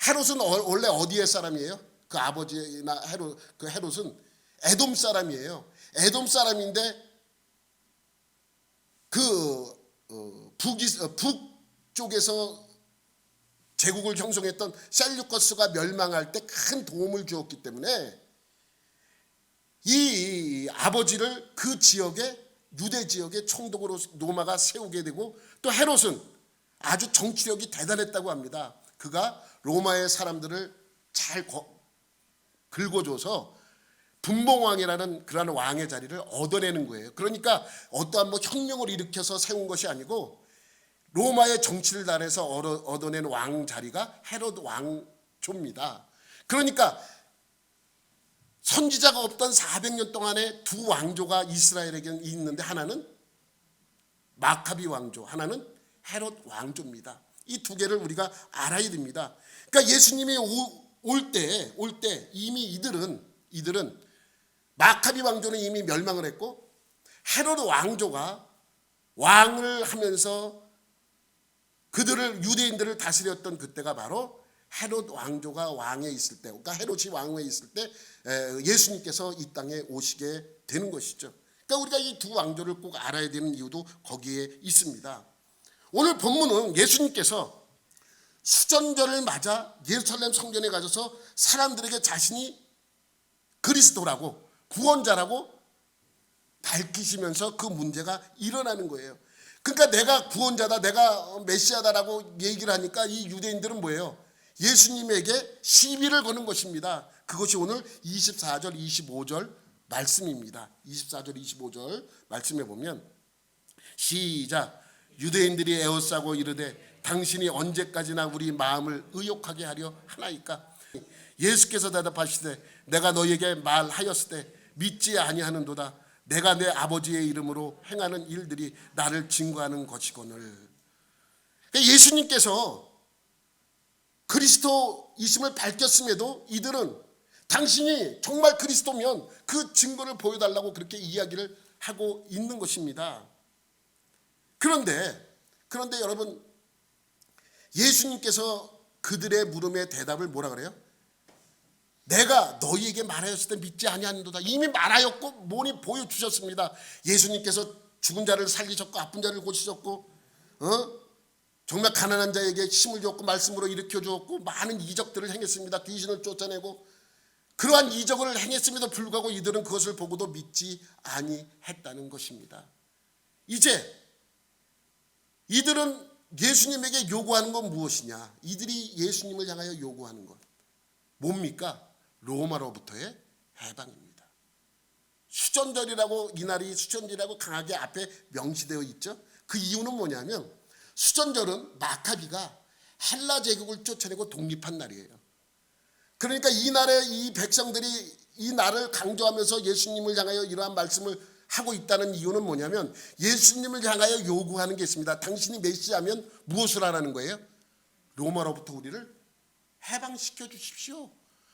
헤롯은 원래 어디의 사람이에요? 그 아버지나 헤롯은 에돔 사람이에요. 에돔 사람인데 북쪽에서 제국을 형성했던 셀루커스가 멸망할 때 큰 도움을 주었기 때문에 이 아버지를 그 지역에, 유대 지역의 총독으로 로마가 세우게 되고, 또 헤롯은 아주 정치력이 대단했다고 합니다. 그가 로마의 사람들을 잘 긁어줘서 분봉왕이라는 그러한 왕의 자리를 얻어내는 거예요. 그러니까 어떠한 혁명을 일으켜서 세운 것이 아니고 로마의 정치를 달해서 얻어낸 왕 자리가 헤롯 왕조입니다. 그러니까 선지자가 없던 400년 동안에 두 왕조가 이스라엘에게 있는데, 하나는 마카비 왕조, 하나는 헤롯 왕조입니다. 이 두 개를 우리가 알아야 됩니다. 그러니까 예수님이 올 때 이미 이들은 마카비 왕조는 이미 멸망을 했고, 헤롯 왕조가 왕을 하면서 그들을, 유대인들을 다스렸던 그때가 바로 헤롯 왕조가 왕에 있을 때, 그러니까 헤롯이 왕에 있을 때 예수님께서 이 땅에 오시게 되는 것이죠. 그러니까 우리가 이 두 왕조를 꼭 알아야 되는 이유도 거기에 있습니다. 오늘 본문은 예수님께서 수전절을 맞아 예루살렘 성전에 가셔서 사람들에게 자신이 그리스도라고, 구원자라고 밝히시면서 그 문제가 일어나는 거예요. 그러니까 내가 구원자다, 내가 메시아다라고 얘기를 하니까 이 유대인들은 뭐예요? 예수님에게 시비를 거는 것입니다. 그것이 오늘 24절 25절 말씀입니다. 24절 25절 말씀에 보면 시작. 유대인들이 에워싸고 이르되 당신이 언제까지나 우리 마음을 의욕하게 하려 하나이까? 예수께서 대답하시되 내가 너에게 말하였을 때 믿지 아니하는도다. 내가 내 아버지의 이름으로 행하는 일들이 나를 증거하는 것이거늘. 그러니까 예수님께서 그리스도이심을 밝혔음에도 이들은 당신이 정말 그리스도면 그 증거를 보여달라고 그렇게 이야기를 하고 있는 것입니다. 그런데 여러분, 예수님께서 그들의 물음에 대답을 뭐라 그래요? 내가 너희에게 말하였을 때 믿지 아니하는도다. 이미 말하였고 모니 보여주셨습니다. 예수님께서 죽은 자를 살리셨고 아픈 자를 고치셨고 정말 가난한 자에게 힘을 줬고 말씀으로 일으켜 주었고 많은 이적들을 행했습니다. 귀신을 쫓아내고 그러한 이적을 행했음에도 불구하고 이들은 그것을 보고도 믿지 아니했다는 것입니다. 이제 이들은 예수님에게 요구하는 건 무엇이냐? 이들이 예수님을 향하여 요구하는 것 뭡니까? 로마로부터의 해방입니다. 수전절이라고, 이날이 수전절이라고 강하게 앞에 명시되어 있죠. 그 이유는 뭐냐면 수전절은 마카비가 헬라 제국을 쫓아내고 독립한 날이에요. 그러니까 이날에 이 백성들이 이 날을 강조하면서 예수님을 향하여 이러한 말씀을 하고 있다는 이유는 뭐냐면 예수님을 향하여 요구하는 게 있습니다. 당신이 메시아면 무엇을 하라는 거예요? 로마로부터 우리를 해방시켜 주십시오.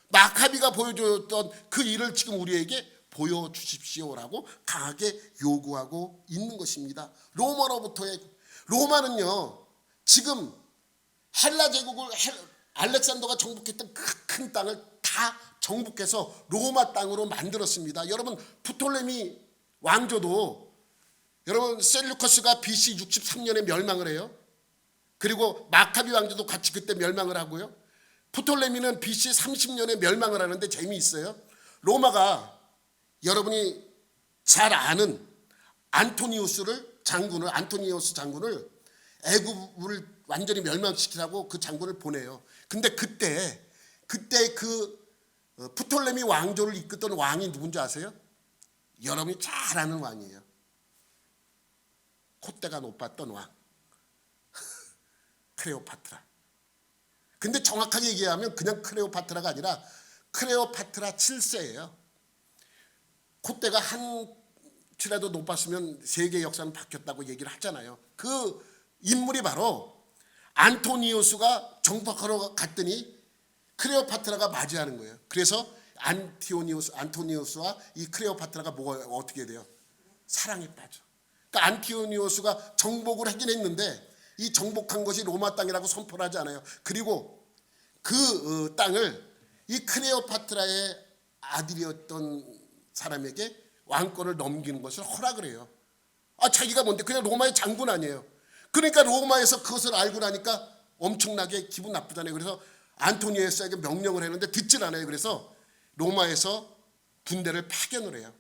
마카비가 보여줬던 그 일을 지금 우리에게 보여주십시오라고 강하게 요구하고 있는 것입니다. 로마는요 지금 헬라 제국을 알렉산더가 정복했던 그 큰 땅을 다 정복해서 로마 땅으로 만들었습니다. 여러분 프톨레미 왕조도 여러분 셀루커스가 BC 63년에 멸망을 해요. 그리고 마카비 왕조도 같이 그때 멸망을 하고요. 프톨레미는 BC 30년에 멸망을 하는데 재미있어요. 로마가 여러분이 잘 아는 안토니우스 장군을 애굽을 완전히 멸망시키라고 그 장군을 보내요. 근데 그때 그 프톨레미 왕조를 이끌던 왕이 누군지 아세요? 여러분이 잘 아는 왕이에요. 콧대가 높았던 왕 클레오파트라. 근데 정확하게 얘기하면 그냥 클레오파트라가 아니라 클레오파트라 7세예요. 콧대가 한치라도 높았으면 세계 역사는 바뀌었다고 얘기를 하잖아요. 그 인물이 바로 안토니우스가 정복하러 갔더니 클레오파트라가 맞이하는 거예요. 그래서 안토니우스와 이 클레오파트라가 어떻게 돼요? 사랑에 빠져. 그러니까 안토니우스가 정복을 하긴 했는데 이 정복한 것이 로마 땅이라고 선포를 하지 않아요. 그리고 그 땅을 이 클레오파트라의 아들이었던 사람에게 왕권을 넘기는 것을 허락을 해요. 자기가 뭔데 그냥 로마의 장군 아니에요. 그러니까 로마에서 그것을 알고 나니까 엄청나게 기분 나쁘잖아요. 그래서 안토니우스에게 명령을 했는데 듣질 않아요. 그래서 로마에서 군대를 파견을 해요.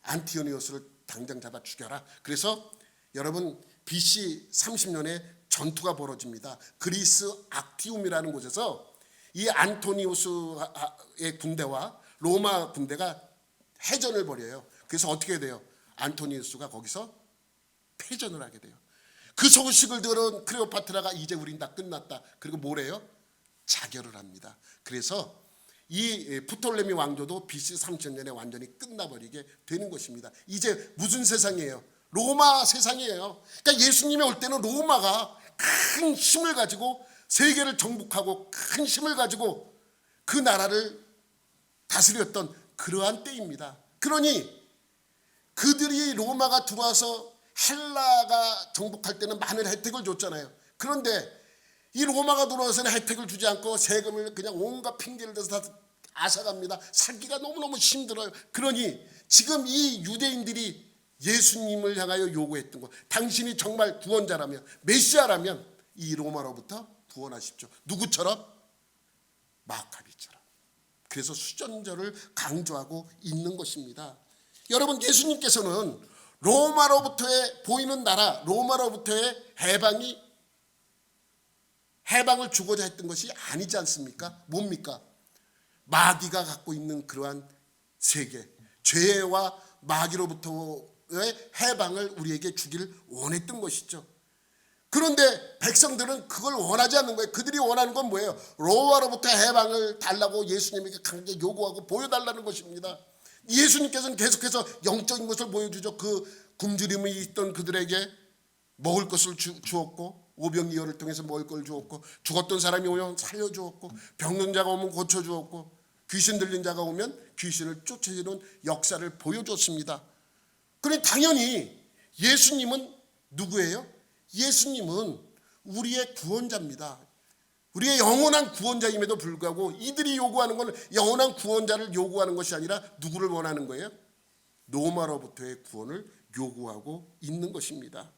안토니우스를 당장 잡아 죽여라. 그래서 여러분 BC 30년에 전투가 벌어집니다. 그리스 악티움이라는 곳에서 이 안토니우스의 군대와 로마 군대가 해전을 벌여요. 그래서 어떻게 돼요? 안토니우스가 거기서 패전을 하게 돼요. 그 소식을 들은 클레오파트라가 이제 우린 다 끝났다. 그리고 뭐래요? 자결을 합니다. 그래서 이 프톨레미 왕조도 BC 3000년에 완전히 끝나버리게 되는 것입니다. 이제 무슨 세상이에요? 로마 세상이에요. 그러니까 예수님이 올 때는 로마가 큰 힘을 가지고 세계를 정복하고 큰 힘을 가지고 그 나라를 다스렸던 그러한 때입니다. 그러니 그들이 로마가 들어와서 헬라가 정복할 때는 많은 혜택을 줬잖아요. 그런데 이 로마가 들어와서는 혜택을 주지 않고 세금을 그냥 온갖 핑계를 대서 다 앗아갑니다. 살기가 너무너무 힘들어요. 그러니 지금 이 유대인들이 예수님을 향하여 요구했던 것, 당신이 정말 구원자라면 메시아라면 이 로마로부터 구원하십시오. 누구처럼? 마카비처럼. 그래서 수전절을 강조하고 있는 것입니다. 여러분 예수님께서는 로마로부터의 보이는 나라, 로마로부터의 해방을 주고자 했던 것이 아니지 않습니까? 뭡니까? 마귀가 갖고 있는 그러한 세계, 죄와 마귀로부터의 해방을 우리에게 주기를 원했던 것이죠. 그런데 백성들은 그걸 원하지 않는 거예요. 그들이 원하는 건 뭐예요? 로마로부터 해방을 달라고 예수님에게 강하게 요구하고 보여달라는 것입니다. 예수님께서는 계속해서 영적인 것을 보여주죠. 그 굶주림이 있던 그들에게 먹을 것을 주었고, 오병이어를 통해서 먹을 걸 주었고, 죽었던 사람이 오면 살려주었고, 병든 자가 오면 고쳐주었고, 귀신 들린 자가 오면 귀신을 쫓아주는 역사를 보여줬습니다. 그런데 당연히 예수님은 누구예요? 예수님은 우리의 구원자입니다. 우리의 영원한 구원자임에도 불구하고 이들이 요구하는 건 영원한 구원자를 요구하는 것이 아니라 누구를 원하는 거예요? 로마로부터의 구원을 요구하고 있는 것입니다.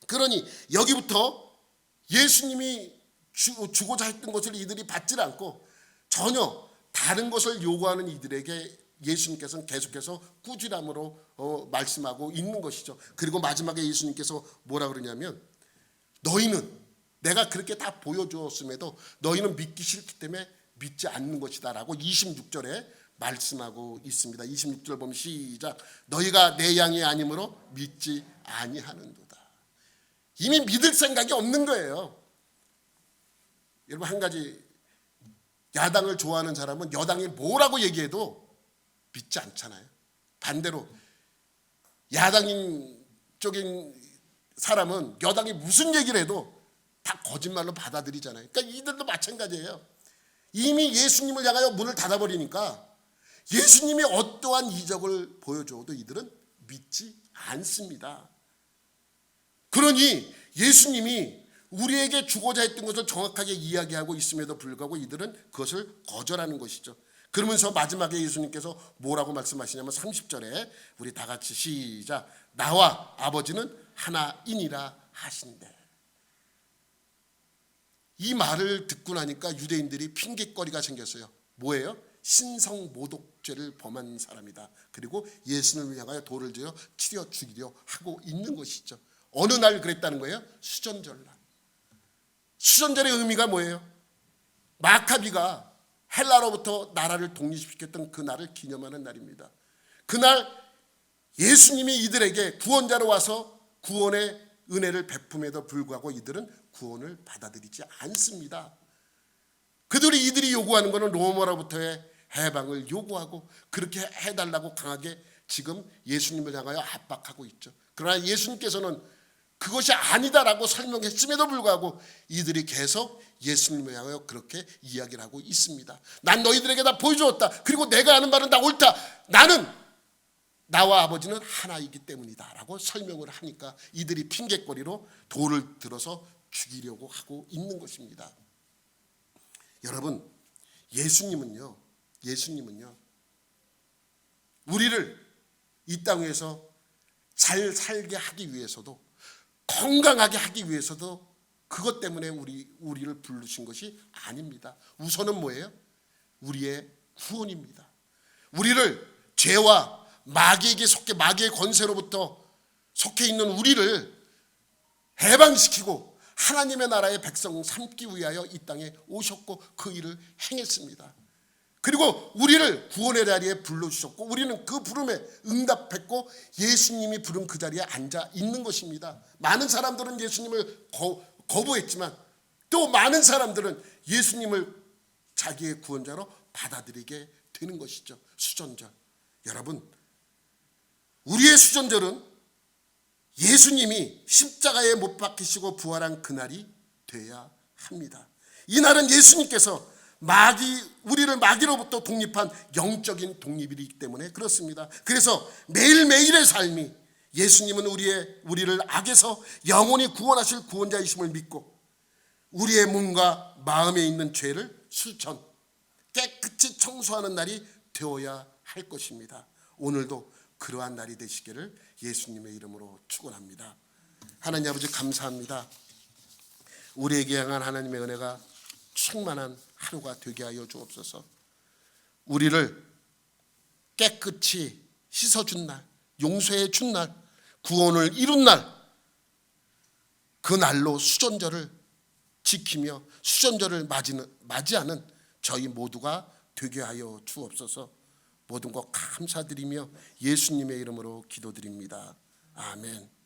그러니 여기부터 예수님이 주고자 했던 것을 이들이 받지 않고 전혀 다른 것을 요구하는 이들에게 예수님께서는 계속해서 꾸지람으로 말씀하고 있는 것이죠. 그리고 마지막에 예수님께서 뭐라 그러냐면 너희는 내가 그렇게 다 보여주었음에도 너희는 믿기 싫기 때문에 믿지 않는 것이다 라고 26절에 말씀하고 있습니다. 26절 보면 시작. 너희가 내 양이 아니므로 믿지 아니하는도다. 이미 믿을 생각이 없는 거예요. 여러분 한 가지, 야당을 좋아하는 사람은 여당이 뭐라고 얘기해도 믿지 않잖아요. 반대로 야당인 쪽인 사람은 여당이 무슨 얘기를 해도 다 거짓말로 받아들이잖아요. 그러니까 이들도 마찬가지예요. 이미 예수님을 향하여 문을 닫아버리니까 예수님이 어떠한 이적을 보여줘도 이들은 믿지 않습니다. 그러니 예수님이 우리에게 주고자 했던 것을 정확하게 이야기하고 있음에도 불구하고 이들은 그것을 거절하는 것이죠. 그러면서 마지막에 예수님께서 뭐라고 말씀하시냐면 30절에 우리 다 같이 시작. 나와 아버지는 하나이니라 하신대. 이 말을 듣고 나니까 유대인들이 핑계거리가 생겼어요. 뭐예요? 신성모독죄를 범한 사람이다. 그리고 예수님을 향하여 돌을 들여 치려 죽이려 하고 있는 것이죠. 어느 날 그랬다는 거예요? 수전절날. 수전절의 의미가 뭐예요? 마카비가 헬라로부터 나라를 독립시켰던 그 날을 기념하는 날입니다. 그날 예수님이 이들에게 구원자로 와서 구원의 은혜를 베품에도 불구하고 이들은 구원을 받아들이지 않습니다. 이들이 요구하는 것은 로마로부터의 해방을 요구하고 그렇게 해달라고 강하게 지금 예수님을 향하여 압박하고 있죠. 그러나 예수님께서는 그것이 아니다라고 설명했음에도 불구하고 이들이 계속 예수님을 향하여 그렇게 이야기를 하고 있습니다. 난 너희들에게 다 보여주었다. 그리고 내가 하는 말은 다 옳다. 나와 아버지는 하나이기 때문이다 라고 설명을 하니까 이들이 핑계거리로 돌을 들어서 죽이려고 하고 있는 것입니다. 여러분, 예수님은요 우리를 이 땅에서 잘 살게 하기 위해서도 건강하게 하기 위해서도 그것 때문에 우리를 부르신 것이 아닙니다. 우선은 뭐예요? 우리의 구원입니다. 우리를 죄와 마귀에게 속해 마귀의 권세로부터 속해 있는 우리를 해방시키고 하나님의 나라의 백성 삼기 위하여 이 땅에 오셨고 그 일을 행했습니다. 그리고 우리를 구원의 자리에 불러주셨고 우리는 그 부름에 응답했고 예수님이 부른 그 자리에 앉아 있는 것입니다. 많은 사람들은 예수님을 거부했지만 또 많은 사람들은 예수님을 자기의 구원자로 받아들이게 되는 것이죠. 수전절. 여러분, 우리의 수전절은 예수님이 십자가에 못 박히시고 부활한 그날이 돼야 합니다. 이 날은 예수님께서 우리를 마귀로부터 독립한 영적인 독립이기 때문에 그렇습니다. 그래서 매일매일의 삶이 예수님은 우리를 악에서 영원히 구원하실 구원자이심을 믿고 우리의 몸과 마음에 있는 죄를 깨끗이 청소하는 날이 되어야 할 것입니다. 오늘도 그러한 날이 되시기를 예수님의 이름으로 축원합니다. 하나님 아버지 감사합니다. 우리에게 향한 하나님의 은혜가 충만한 하루가 되게 하여 주옵소서. 우리를 깨끗이 씻어준 날, 용서해 준 날, 구원을 이룬 날, 그 날로 수전절을 지키며 수전절을 맞이하는 저희 모두가 되게 하여 주옵소서. 모든 것 감사드리며 예수님의 이름으로 기도드립니다. 아멘.